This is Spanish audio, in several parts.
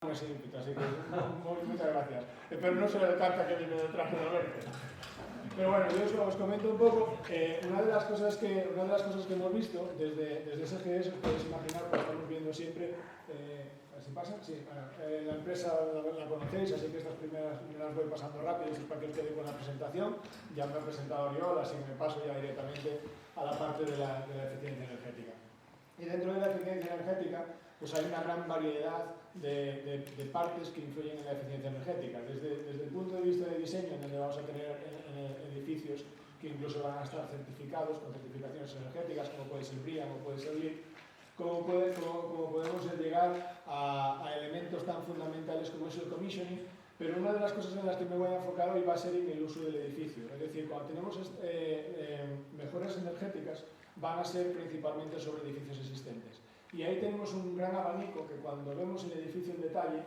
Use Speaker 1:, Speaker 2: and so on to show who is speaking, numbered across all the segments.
Speaker 1: Así que muchas gracias. Pero no será de tanta que viene detrás de Alberto. Pero bueno, yo os comento un poco. Una de las cosas que hemos visto desde SGS, os podéis imaginar, pues estamos viendo siempre. ¿Así pasa? Sí. La empresa la conocéis, así que estas primeras me las voy pasando rápido, es para que os quede con la presentación. Ya me ha presentado Oriol, así que me paso ya directamente a la parte de la eficiencia energética. Y dentro de la eficiencia energética, pues hay una gran variedad de partes que influyen en la eficiencia energética. Desde el punto de vista de diseño, en donde vamos a tener edificios que incluso van a estar certificados con certificaciones energéticas, como puede ser BREEAM o puede ser LEED, como podemos llegar a elementos tan fundamentales como es el commissioning. Pero una de las cosas en las que me voy a enfocar hoy va a ser en el uso del edificio. Es decir, cuando tenemos mejoras energéticas, van a ser principalmente sobre edificios existentes. Y ahí tenemos un gran abanico que cuando vemos el edificio en detalle,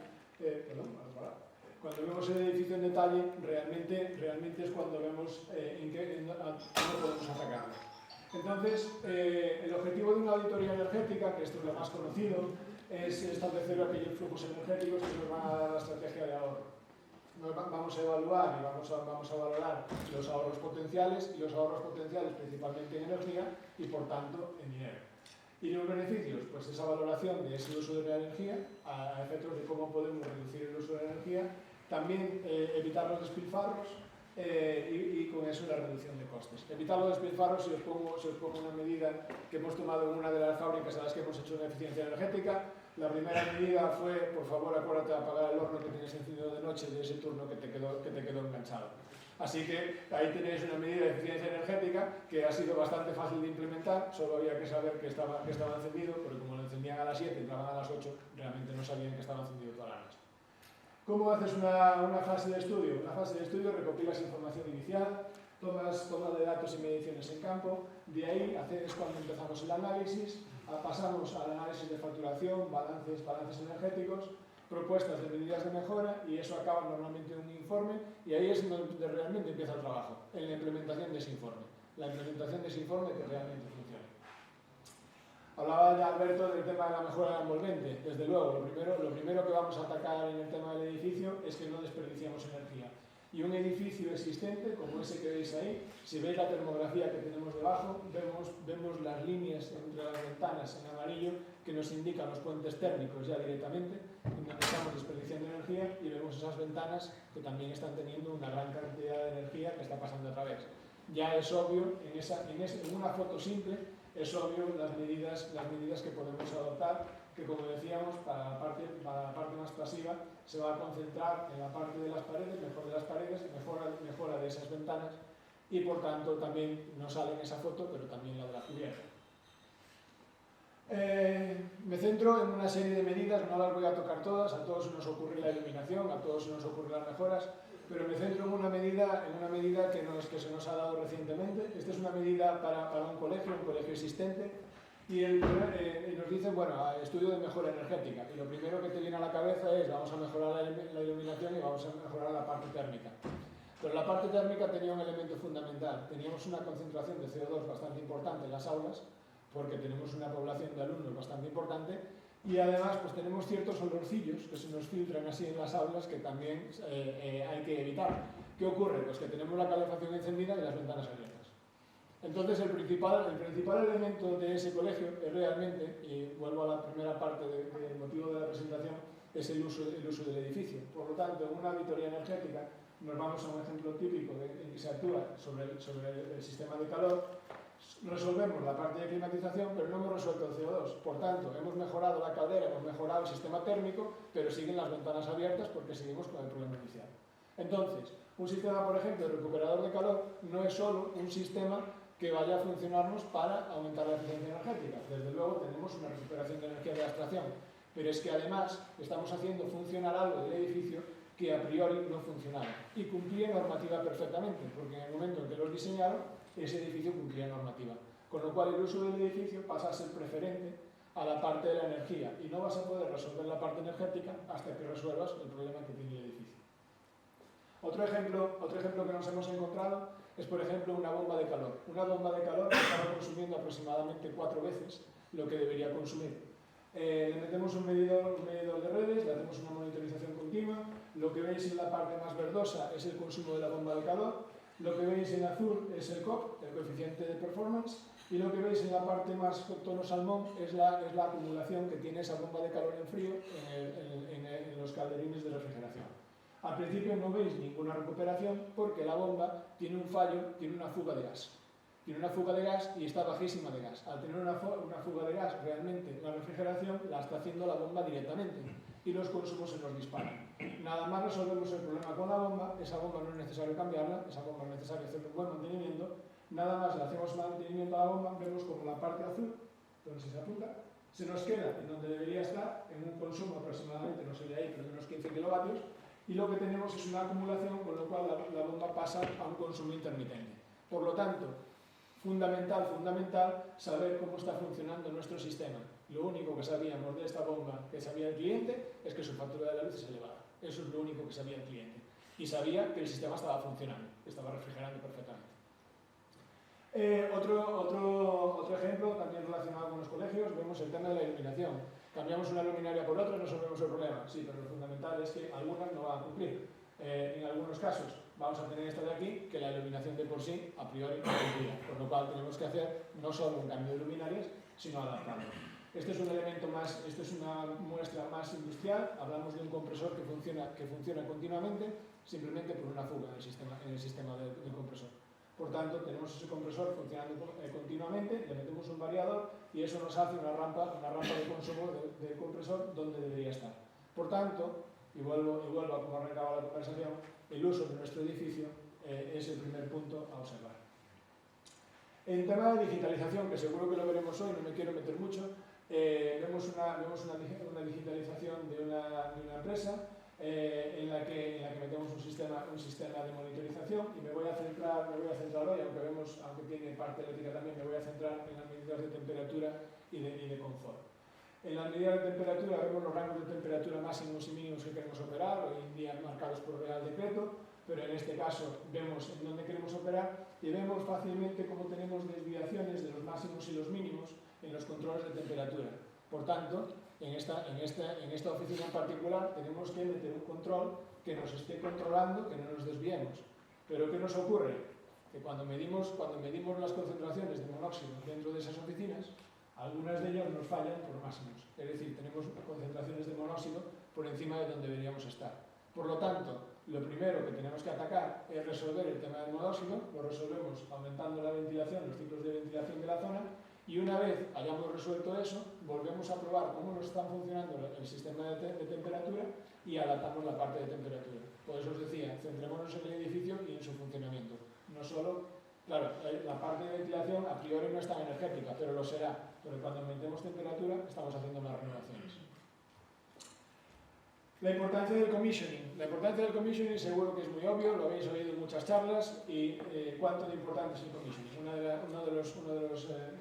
Speaker 1: realmente es cuando vemos cómo podemos atacarlo. Entonces, el objetivo de una auditoría energética, que esto es lo más conocido, es establecer aquellos flujos energéticos que nos van a dar la estrategia de ahorro. Vamos a evaluar y vamos a valorar los ahorros potenciales, principalmente en energía y por tanto en dinero. Y los beneficios, pues esa valoración de ese uso de la energía a efectos de cómo podemos reducir el uso de la energía, también evitar los despilfarros y con eso la reducción de costes. Evitar los despilfarros, si os pongo una medida que hemos tomado en una de las fábricas a las que hemos hecho una eficiencia energética. La primera medida fue, por favor, acuérdate de apagar el horno que tienes encendido de noche de ese turno que te quedó enganchado. Así que ahí tenéis una medida de eficiencia energética que ha sido bastante fácil de implementar, solo había que saber que estaba encendido, porque como lo encendían a las 7 y entraban a las 8, realmente no sabían que estaba encendido toda la noche. ¿Cómo haces una fase de estudio? Una fase de estudio recopilas información inicial, tomas toma de datos y mediciones en campo, de ahí es cuando empezamos el análisis, pasamos al análisis de facturación, balances energéticos, propuestas de medidas de mejora y eso acaba normalmente en un informe y ahí es donde realmente empieza el trabajo, en la implementación de ese informe. La implementación de ese informe que realmente funcione. Hablaba ya Alberto del tema de la mejora envolvente. Desde luego, lo primero que vamos a atacar en el tema del edificio es que no desperdiciamos energía. Y un edificio existente, como ese que veis ahí, si veis la termografía que tenemos debajo, vemos las líneas entre las ventanas en amarillo que nos indican los puentes térmicos ya directamente, donde estamos desperdiciando energía, y vemos esas ventanas que también están teniendo una gran cantidad de energía que está pasando a través. Ya es obvio, en una foto simple, es obvio las medidas que podemos adoptar, que como decíamos, para la parte más pasiva, se va a concentrar en la parte de las paredes, mejora de esas ventanas, y por tanto también no sale en esa foto, pero también la de la cubierta. Me centro en una serie de medidas, no las voy a tocar todas, a todos se nos ocurre la iluminación, a todos se nos ocurren las mejoras, pero me centro en una medida que se nos ha dado recientemente. Esta es una medida para un colegio existente, y nos dicen, bueno, estudio de mejora energética, y lo primero que te viene a la cabeza es, vamos a mejorar la iluminación y vamos a mejorar la parte térmica. Pero la parte térmica tenía un elemento fundamental, teníamos una concentración de CO2 bastante importante en las aulas, porque tenemos una población de alumnos bastante importante, y además pues tenemos ciertos olorcillos que se nos filtran así en las aulas que también hay que evitar. ¿Qué ocurre? Pues que tenemos la calefacción encendida y las ventanas abiertas. Entonces el principal elemento de ese colegio es realmente, y vuelvo a la primera parte del motivo de la presentación, es el uso del edificio. Por lo tanto, en una auditoría energética nos vamos a un ejemplo típico en que se actúa sobre el sistema de calor. Resolvemos la parte de climatización, pero no hemos resuelto el CO2. Por tanto, hemos mejorado la caldera, hemos mejorado el sistema térmico, pero siguen las ventanas abiertas porque seguimos con el problema inicial. Entonces, un sistema, por ejemplo, de recuperador de calor no es solo un sistema que vaya a funcionarnos para aumentar la eficiencia energética. Desde luego tenemos una recuperación de energía de abstracción, pero es que además estamos haciendo funcionar algo del edificio que a priori no funcionaba y cumplía normativa perfectamente, porque en el momento en que los diseñaron, ese edificio cumplía normativa. Con lo cual el uso del edificio pasa a ser preferente a la parte de la energía y no vas a poder resolver la parte energética hasta que resuelvas el problema que tiene el edificio. Otro ejemplo que nos hemos encontrado es, por ejemplo, una bomba de calor. Una bomba de calor estaba consumiendo aproximadamente 4 veces lo que debería consumir. Le metemos un medidor de redes, le hacemos una monitorización continua. Lo que veis en la parte más verdosa es el consumo de la bomba de calor. Lo que veis en azul es el COP, el coeficiente de performance. Y lo que veis en la parte más tono salmón es la acumulación que tiene esa bomba de calor en frío en los calderines de refrigeración. Al principio no veis ninguna recuperación porque la bomba tiene un fallo, tiene una fuga de gas. Tiene una fuga de gas y está bajísima de gas. Al tener una fuga de gas, realmente la refrigeración la está haciendo la bomba directamente y los consumos se nos disparan. Nada más resolvemos el problema con la bomba, esa bomba no es necesario cambiarla, esa bomba es necesario hacerle un buen mantenimiento. Nada más le hacemos mantenimiento a la bomba, vemos como la parte azul, donde se apunta, se nos queda en donde debería estar, en un consumo aproximadamente, no sé de ahí, pero de unos 15 kilovatios, y lo que tenemos es una acumulación, con lo cual la bomba pasa a un consumo intermitente. Por lo tanto, fundamental saber cómo está funcionando nuestro sistema. Lo único que sabíamos de esta bomba, que sabía el cliente, es que su factura de la luz es elevada. Eso es lo único que sabía el cliente. Y sabía que el sistema estaba funcionando, estaba refrigerando perfectamente. Otro ejemplo, también relacionado con los colegios, vemos el tema de la iluminación. Cambiamos una luminaria por otra y resolvemos el problema. Sí, pero lo fundamental es que algunas no van a cumplir. En algunos casos vamos a tener esta de aquí, que la iluminación de por sí, a priori, no cumplía. Por lo cual tenemos que hacer no solo un cambio de luminarias, sino adaptarlo. Este es un elemento más, esto es una muestra más industrial. Hablamos de un compresor que funciona continuamente, simplemente por una fuga en el sistema del compresor. Por tanto, tenemos ese compresor funcionando continuamente, le metemos un variador y eso nos hace una rampa de consumo del compresor donde debería estar. Por tanto, y vuelvo a como arrancaba la conversación, el uso de nuestro edificio es el primer punto a observar. En tema de digitalización, que seguro que lo veremos hoy, no me quiero meter mucho, vemos una digitalización de una empresa en la que metemos un sistema de monitorización y me voy a centrar hoy, aunque tiene parte eléctrica también, me voy a centrar en las medidas de temperatura y de confort. En las medidas de temperatura vemos los rangos de temperatura máximos y mínimos que queremos operar, hoy en día marcados por Real Decreto, pero en este caso vemos en dónde queremos operar y vemos fácilmente cómo tenemos desviaciones de los máximos y los mínimos en los controles de temperatura. Por tanto, en esta oficina en particular tenemos que meter un control que nos esté controlando, que no nos desviemos. Pero ¿qué nos ocurre? Que cuando medimos las concentraciones de monóxido dentro de esas oficinas, algunas de ellas nos fallan por máximos. Es decir, tenemos concentraciones de monóxido por encima de donde deberíamos estar. Por lo tanto, lo primero que tenemos que atacar es resolver el tema del monóxido. Lo resolvemos aumentando la ventilación, los ciclos de ventilación de la zona. Y una vez hayamos resuelto eso, volvemos a probar cómo nos está funcionando el sistema de temperatura y adaptamos la parte de temperatura. Por eso os decía, centrémonos en el edificio y en su funcionamiento. No solo, claro, la parte de ventilación a priori no es tan energética, pero lo será. Pero cuando aumentemos temperatura, estamos haciendo más renovaciones. La importancia del commissioning. La importancia del commissioning seguro que es muy obvio, lo habéis oído en muchas charlas. Y cuánto de importante es el commissioning. Una de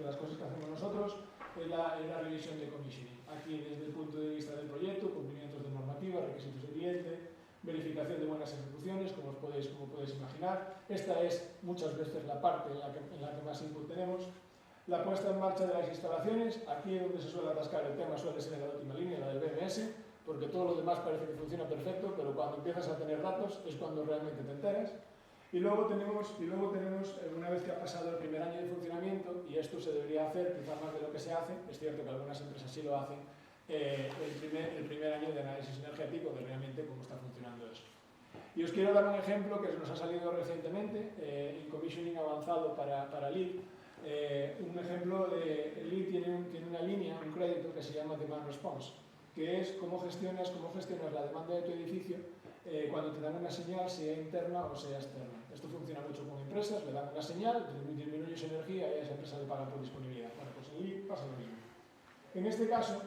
Speaker 1: las cosas que hacemos nosotros es la revisión de commissioning. Aquí desde el punto de vista del proyecto, cumplimientos de normativa, requisitos de cliente, verificación de buenas ejecuciones, como podéis imaginar. Esta es muchas veces la parte en la que más input tenemos. La puesta en marcha de las instalaciones, aquí es donde se suele atascar el tema, suele ser en la última línea, la del BMS, porque todo lo demás parece que funciona perfecto, pero cuando empiezas a tener datos es cuando realmente te enteras. Y luego tenemos, una vez que ha pasado el primer año de funcionamiento, y esto se debería hacer quizá más de lo que se hace, es cierto que algunas empresas sí lo hacen, el primer año de análisis energético de realmente cómo está funcionando eso. Y os quiero dar un ejemplo que nos ha salido recientemente, en commissioning avanzado para LEED. Un ejemplo de LEED tiene una línea, un crédito que se llama Demand Response, que es cómo gestionas la demanda de tu edificio cuando te dan una señal, sea interna o sea externa. Esto funciona mucho con empresas, le dan una señal, disminuyes energía y a esa empresa le pagan por disponibilidad. Bueno, pues en LEED pasa lo mismo. En este caso,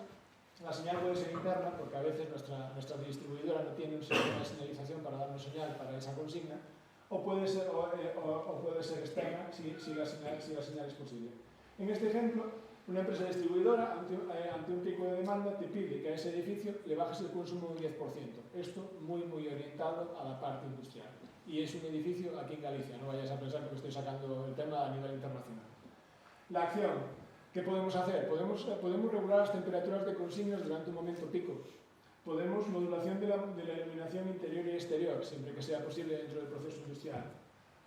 Speaker 1: la señal puede ser interna, porque a veces nuestra distribuidora no tiene un sistema de señalización para darnos señal para esa consigna, o puede ser externa si la señal es posible. En este ejemplo, una empresa distribuidora, ante un pico de demanda, te pide que a ese edificio le bajes el consumo un 10%. Esto muy orientado a la parte industrial. Y es un edificio aquí en Galicia, no vayáis a pensar que estoy sacando el tema a nivel internacional. La acción. ¿Qué podemos hacer? Podemos regular las temperaturas de consignas durante un momento pico. Podemos modulación de la iluminación interior y exterior, siempre que sea posible dentro del proceso industrial.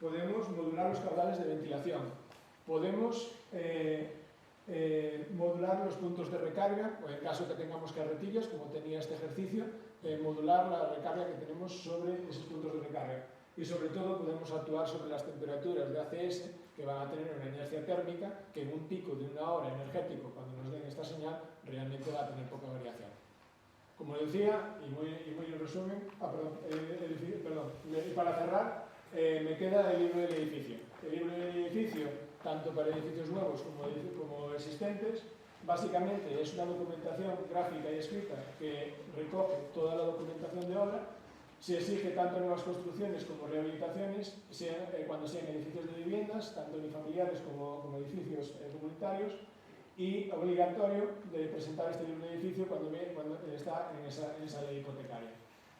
Speaker 1: Podemos modular los caudales de ventilación. Podemos modular los puntos de recarga, o en caso que tengamos carretillas, como tenía este ejercicio, modular la recarga que tenemos sobre esos puntos de recarga. Y sobre todo podemos actuar sobre las temperaturas de ACS, que van a tener una inercia térmica que en un pico de una hora energético, cuando nos den esta señal, realmente va a tener poca variación. Como decía, y muy en resumen, para cerrar, me queda el libro del edificio. El libro del edificio, tanto para edificios nuevos como existentes, básicamente es una documentación gráfica y escrita que recoge toda la documentación de obra. Se exige tanto en nuevas construcciones como rehabilitaciones, cuando sean edificios de viviendas, tanto unifamiliares como edificios comunitarios, y obligatorio de presentar este libro de edificio cuando está en esa ley hipotecaria.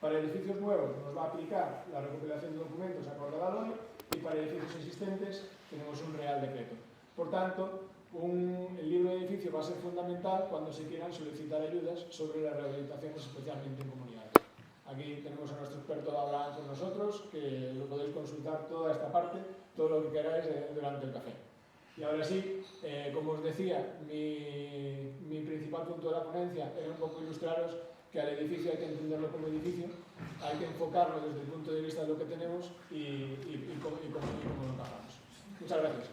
Speaker 1: Para edificios nuevos nos va a aplicar la recopilación de documentos acorde a la LOE, y para edificios existentes tenemos un Real Decreto. Por tanto, el libro de edificio va a ser fundamental cuando se quieran solicitar ayudas sobre las rehabilitaciones, especialmente en comunidades. Aquí tenemos a nuestro experto Abraham con nosotros, que lo podéis consultar toda esta parte, todo lo que queráis durante el café. Y ahora sí, como os decía, mi principal punto de la ponencia era un poco ilustraros que al edificio hay que entenderlo como edificio, hay que enfocarlo desde el punto de vista de lo que tenemos y cómo lo encajamos. Muchas gracias.